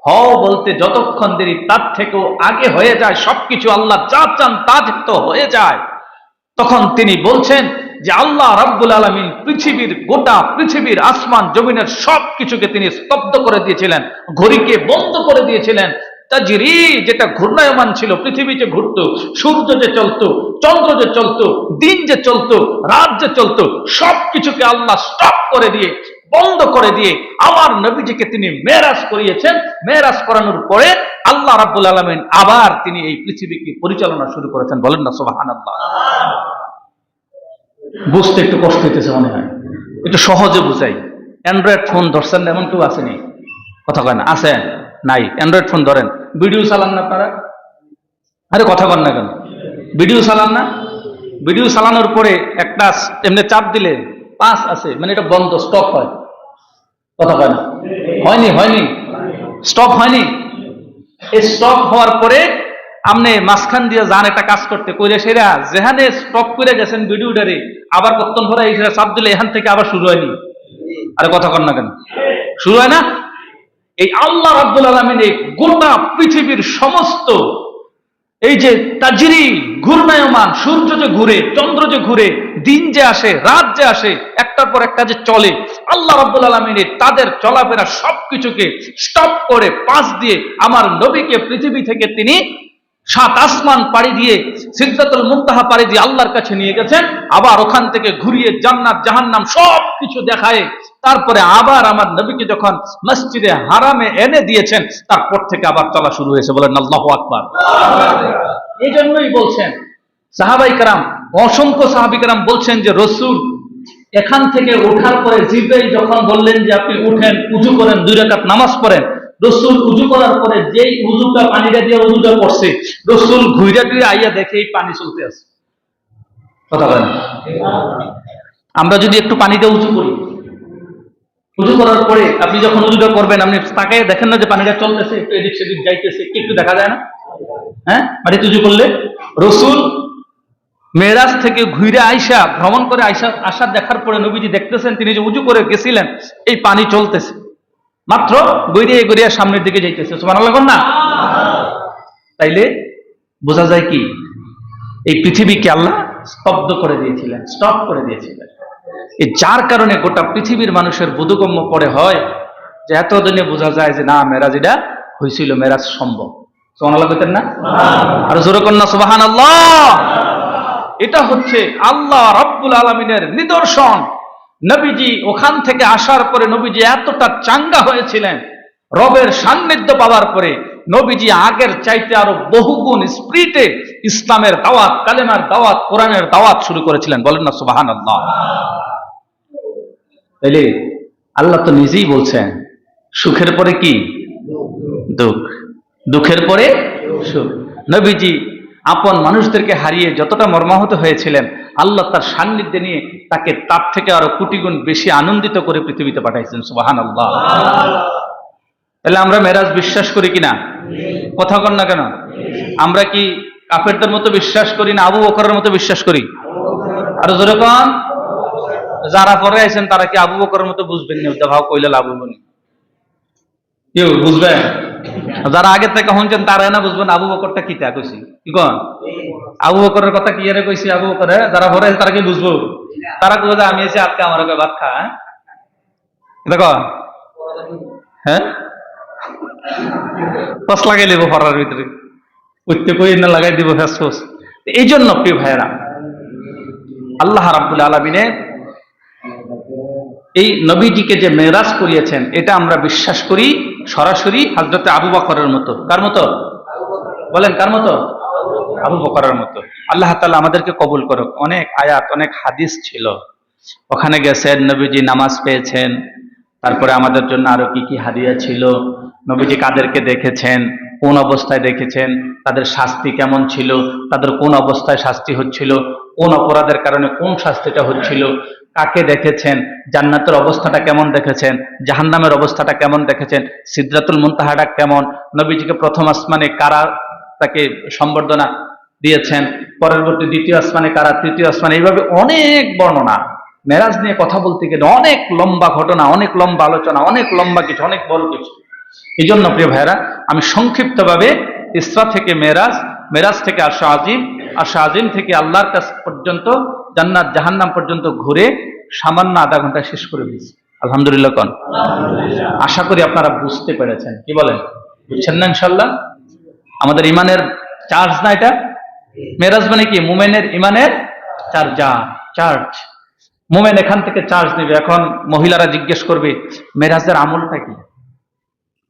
হও বলতে যতক্ষণ দেরি তার থেকেও আগে হয়ে যায়, সবকিছু আল্লাহ যা চান তা তো হয়ে যায়। তখন তিনি বলছেন যে আল্লাহ রাব্বুল আলামিন গোটা পৃথিবীর আসমান জমিনের সব কিছুকে তিনি স্তব্ধ করে দিয়েছিলেন, ঘড়িকে বন্ধ করে দিয়েছিলেন। তাজরি, যেটা ঘূর্ণায়মান ছিল, পৃথিবী যে ঘুরত, সূর্য যে চলতো, চন্দ্র যে চলতো, দিন যে চলতো, রাত যে চলতো, সব কিছুকে আল্লাহ স্টপ করে দিয়ে, বন্ধ করে দিয়ে আমার নবীজিকে তিনি মেরাজ করিয়েছেন। মেরাজ করানোর পরে আল্লাহ রাব্বুল আলামিন আবার তিনি এই পৃথিবীকে পরিচালনা শুরু করেছেন। বলেন না সুবহানাল্লাহ। বুঝতে একটু কষ্ট হইতেছে মনে হয়, একটু সহজে বুঝাই। অ্যান্ড্রয়েড ফোন ধরছেন এমন কেউ আসেনি? কথা কয় না? আছে? নাই? অ্যান্ড্রয়েড ফোন ধরেন, ভিডিও চালান না আপনারা? আরে কথা কন না কেন? ভিডিও চালান না? ভিডিও চালানোর পরে একটা এমনি চাপ দিলে 5 আছে, মানে এটা বন্ধ, স্টপ হয়। কথা কয় না? হয়নি স্টপ হয়নি। এই স্টপ হওয়ার পরে আপনি মাঝখান দিয়ে যান একটা কাজ করতে, কইলে সেরা যেখানে স্টপ করে গেছেন ভিডিওটারে আবার কতক্ষণ পরে এই চাপ দিলে এখান থেকে আবার শুরু হয়নি। আরে কথা কন না কেন? শুরু হয় না? এই আল্লাহ রাব্বুল আলামিন এই গোটা পৃথিবীর সমস্ত এই যে তাজরি, ঘূর্ণায়মান, সূর্য যে ঘুরে, চন্দ্র যে ঘুরে, দিন যে আসে, রাত যে আসে, একটার পর একটা যে চলে, আল্লাহ রাব্বুল আলামিন তাদের চলাফেরা সবকিছুকে স্টপ করে পাশ দিয়ে আমার নবীকে পৃথিবী থেকে তিনি 7 আসমান পাড়ি দিয়ে সিদরাতুল মুনতাহা পাড়ি দিয়ে আল্লাহর কাছে নিয়ে গেছেন। আবার ওখান থেকে ঘুরিয়ে জান্নাত জাহান্নাম সব কিছু দেখায় তারপরে আবার আমার নবীকে যখন মসজিদে হারামে এনে দিয়েছেন, তারপর থেকে আবার চলা শুরু হয়েছে। বলেন আল্লাহু আকবার। এই জন্যই বলছেন সাহাবাই কেরাম, অসংখ্য সাহাবী কেরাম বলছেন যে রসুল এখান থেকে ওঠার পরে জিবরাইল যখন বললেন যে আপনি উঠেন, উযু করেন, 2 রাকাত নামাজ পড়েন, রসুল উযু করার পরে যেই উযুটা পানিটা দিয়ে উযুটা করছে, রসুল ঘুরে ফিরে আইয়া দেখে এই পানি চলতে আছে। কথা বলেন? আমরা যদি একটু পানি দিয়ে উযু করি, উযু করার পরে আপনি যখন উযুটা করবেন, আপনি তাকায় দেখেন না যে পানিটা চলতেছে, একটু এদিক সেদিক যাইতেছে, একটু দেখা যায় না? হ্যাঁ, পানিতে উযু করলে। রসুল মেরাজ থেকে ঘুরে আইসা, ভ্রমণ করে আইসা আসার দেখার পরে নবীজি দেখতেছেন তিনি যে উযু করে গেছিলেন এই পানি চলতেছে। মাত্র গড়িয়ে গড়িয়ে সামনের দিকে যাইতেছে, সুবহানাল্লাহ না? তাইলে বোঝা যায় কি, এই পৃথিবীকে আল্লাহ স্তব্ধ করে দিয়েছিলেন, স্টপ করে দিয়েছিলেন। এই যার কারণে গোটা পৃথিবীর মানুষের বোধগম্য পড়ে হয় যে এতদিনে বোঝা যায় যে না, মেরাজ এটা হয়েছিল, মেরাজ সম্ভব। সুবহানাল্লাহ বলতেন না? আর জোরে কন্যা সুবহানাল্লাহ। এটা হচ্ছে আল্লাহ রাব্বুল আলামিনের নিদর্শন। নবীজি ওখান থেকে আসার পরে নবীজি এতটা চাঙ্গা হয়েছিলেন, রবের সান্নিধ্য পাওয়ার পরে নবীজি আগের চাইতে আরো বহুগুণ স্পিরিটে ইসলামের দাওয়াত, কালেমার দাওয়াত, কোরআনের দাওয়াত শুরু করেছিলেন। বলেন না সুবহানাল্লাহ। তাইলে আল্লাহ তো নিজেই বলছেন সুখের পরে কি দুঃখ, দুঃখের পরে সুখ। নবীজি আপন মানুষদেরকে হারিয়ে যতটা মর্মাহত হয়েছিলেন, আল্লাহ তার সান্নিধ্যে নিয়ে তাকে তার থেকে আরো কোটি গুণ বেশি আনন্দিত করে পৃথিবীতে পাঠাইছেন। সুবহানাল্লাহ। তাহলে আমরা মেরাজ বিশ্বাস করি কিনা? কথা কন না কেন? আমরা কি কাফেরদের মতো বিশ্বাস করি না আবু বকরের মতো বিশ্বাস করি? আরো জোরে কন। যারা পরে আছেন তারা কি আবু বকরের মতো বুঝবেন না? ভাব কইলে লাভ হইব না, কেউ বুঝবেন? যারা আগে থেকে শুনছেন তারা না বুঝবেন আবু বকরটা কি তা কইছি, কি কন? আবু বকরের কথা কি এর কইছি? আবু বকরে যারা পরে আছে তারা কি বুঝবো? তারা কইবে যে আমি এসে আজকে আমার ভাত খা, দেখো হ্যাঁ ফস লাগাই দেবো পড়ার ভিতরে, প্রত্যেক না লাগাই দিব ফেস ফস। এই জন্য প্রিয় ভাইয়েরা, আল্লাহ রাব্বুল আলামিনের এই নবীজিকে যে মেরাজ করিয়েছেন, এটা আমরা বিশ্বাস করি সরাসরি হযরতে আবু বকরের মতো। কার মতো বলেন? কার মতো? আবু বকরের মতো। আল্লাহ তাআলা আমাদেরকে কবুল করুক। অনেক আয়াত, অনেক হাদিস ছিল, ওখানে গেছেন, নবীজি নামাজ পেয়েছেন, তারপরে আমাদের জন্য আরো কি কি হাদিয়া ছিল, নবীজি কাদেরকে দেখেছেন, কোন অবস্থায় দেখেছেন, তাদের শাস্তি কেমন ছিল, তাদের কোন অবস্থায় শাস্তি হচ্ছিল, কোন অপরাধের কারণে কোন শাস্তিটা হচ্ছিল, কাকে দেখেছেন, জান্নাতের অবস্থাটা কেমন দেখেছেন, জাহান্নামের অবস্থাটা কেমন দেখেছেন, সিদরাতুল মুনতাহাটা কেমন, নবীজিকে প্রথম আসমানে কারা তাকে সম্বর্ধনা দিয়েছেন, পরবর্তী দ্বিতীয় আসমানে কারা, তৃতীয় আসমানে, এইভাবে অনেক বর্ণনা। মেরাজ নিয়ে কথা বলতে গেলে অনেক লম্বা ঘটনা, অনেক লম্বা আলোচনা, অনেক লম্বা কিছু, অনেক বড় কিছু। এই জন্য প্রিয় ভাইরা, আমি সংক্ষিপ্তভাবে ইসরা থেকে মেরাজ, মেরাজ থেকে আরশ আজিম, আরশ আজিম থেকে আল্লাহর কাছ পর্যন্ত, জান্নাত জাহান্নাম পর্যন্ত ঘুরে সামান্য আধা ঘন্টা শেষ করে দিয়েছি। আলহামদুলিল্লাহ কন। আশা করি আপনারা বুঝতে পেরেছেন। কি বলেন? বুঝছেন না ইনশাল্লাহ? আমাদের ইমানের চার্জ না এটা? মেরাজ মানে কি? মুমিনের ইমানের চার্জ। মুমিন এখান থেকে চার্জ নেবে। এখন মহিলারা জিজ্ঞেস করবে মেরাজের আমলটা কি,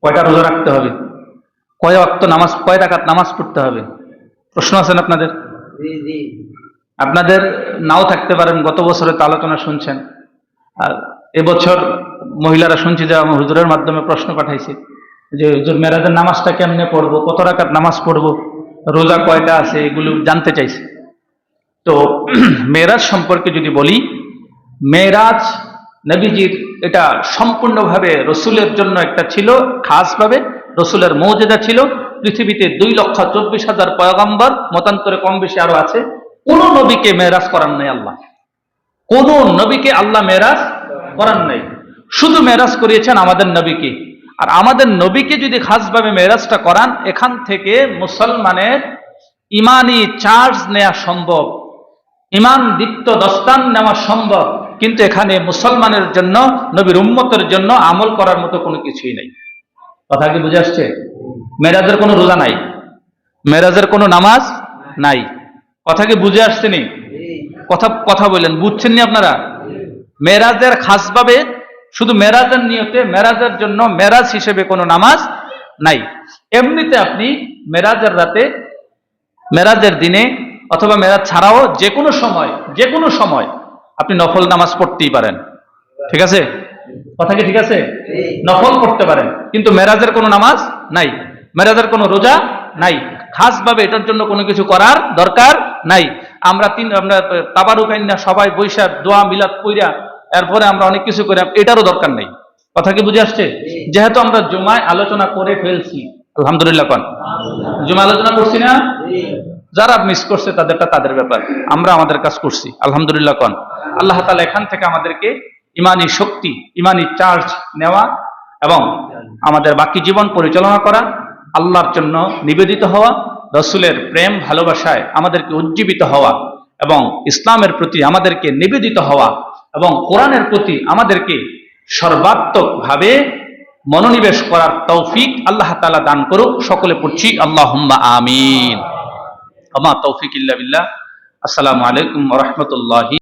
কয়টা রোজা রাখতে হবে, কয় ওয়াক্ত নামাজ, কয় রাকাত নামাজ পড়তে হবে? প্রশ্ন আছেন আপনাদের? আপনাদের নাও থাকতে পারেন, গত বছরে তো আলোচনা শুনছেন, আর এবছর মহিলারা শুনছি যে আমার হুজুরের মাধ্যমে প্রশ্ন পাঠাইছে যে হুজুর মেরাজের নামাজটা কেমনে পড়বো, কত রাকাত নামাজ পড়বো, রোজা কয়টা আছে, এগুলো জানতে চাইছে। তো মেরাজ সম্পর্কে যদি বলি, মেরাজ নবীজির এটা সম্পূর্ণভাবে রসুলের জন্য একটা ছিল, খাসভাবে রসুলের মৌজেদা ছিল। পৃথিবীতে 2,24,000 পয়গম্বর, মতান্তরে কম বেশি আরো আছে, কোন নবীকে মেরাজ করান নাই আল্লাহ, কোন নবীকে আল্লাহ মেরাজ করান নাই, শুধু মেরাজ করিয়েছেন আমাদের নবীকে। আর আমাদের নবীকে যদি খাসভাবে মেরাজটা করান, এখান থেকে মুসলমানের ইমানি চার্জ নেওয়া সম্ভব, ইমান দীপ্ত দস্তান নেওয়া সম্ভব, কিন্তু এখানে মুসলমানের জন্য, নবীর উম্মতের জন্য আমল করার মতো কোনো কিছুই নেই। কথা কি বুঝে আসছে? মেরাজের কোনো রোজা নাই, মেরাজের কোনো নামাজ নাই। কথা কি বুঝে আসছে নি? কথা বললেন, বুঝছেন নি আপনারা? মেরাজের খাসভাবে শুধু মেরাজের নিয়তে, মেরাজের জন্য মেরাজ হিসেবে কোনো নামাজ নাই। এমনিতে আপনি মেরাজের রাতে, মেরাজের দিনে অথবা মেরাজ ছাড়াও যে কোনো সময় আপনি নফল নামাজ পড়তেই পারেন। ঠিক আছে? কথা কি ঠিক আছে? নফল পড়তে পারেন, কিন্তু মেরাজের কোনো নামাজ নাই, মেরাজের কোনো রোজা নাই, খাসভাবে এটার জন্য কোনো কিছু করার দরকার নাই। আমরা তাবারুকাইন্না সবাই বৈশাখ দোয়া মিলাদ কইরা এরপরে আমরা অনেক কিছু করে, এটারও দরকার নেই। কথা কি বুঝে আসছে? যেহেতু আমরা জুমায় আলোচনা করে ফেলছি, আলহামদুলিল্লাহ কন, জুমা আলোচনা করছি না? যারা মিস করছে তাদেরটা তাদের ব্যাপার, আমরা আমাদের কাজ করছি, আলহামদুলিল্লাহ কন। আল্লাহ তাআলা এখান থেকে আমাদেরকে ইমানি শক্তি, ইমানি চার্জ নেওয়া এবং আমাদের বাকি জীবন পরিচালনা করা, আল্লাহর জন্য নিবেদিত হওয়া, রসুলের প্রেম ভালোবাসায় আমাদেরকে উজ্জীবিত হওয়া এবং ইসলামের প্রতি আমাদেরকে নিবেদিত হওয়া এবং কোরআনের প্রতি আমাদেরকে সর্বাত্মকভাবে মনোনিবেশ করার তৌফিক আল্লাহ তাআলা দান করুক। সকলে পড়ছি আল্লাহুম্মা আমিন। আমা তৌফিক ইল্লা বিল্লাহ। আসসালামু আলাইকুম ওয়া রাহমাতুল্লাহি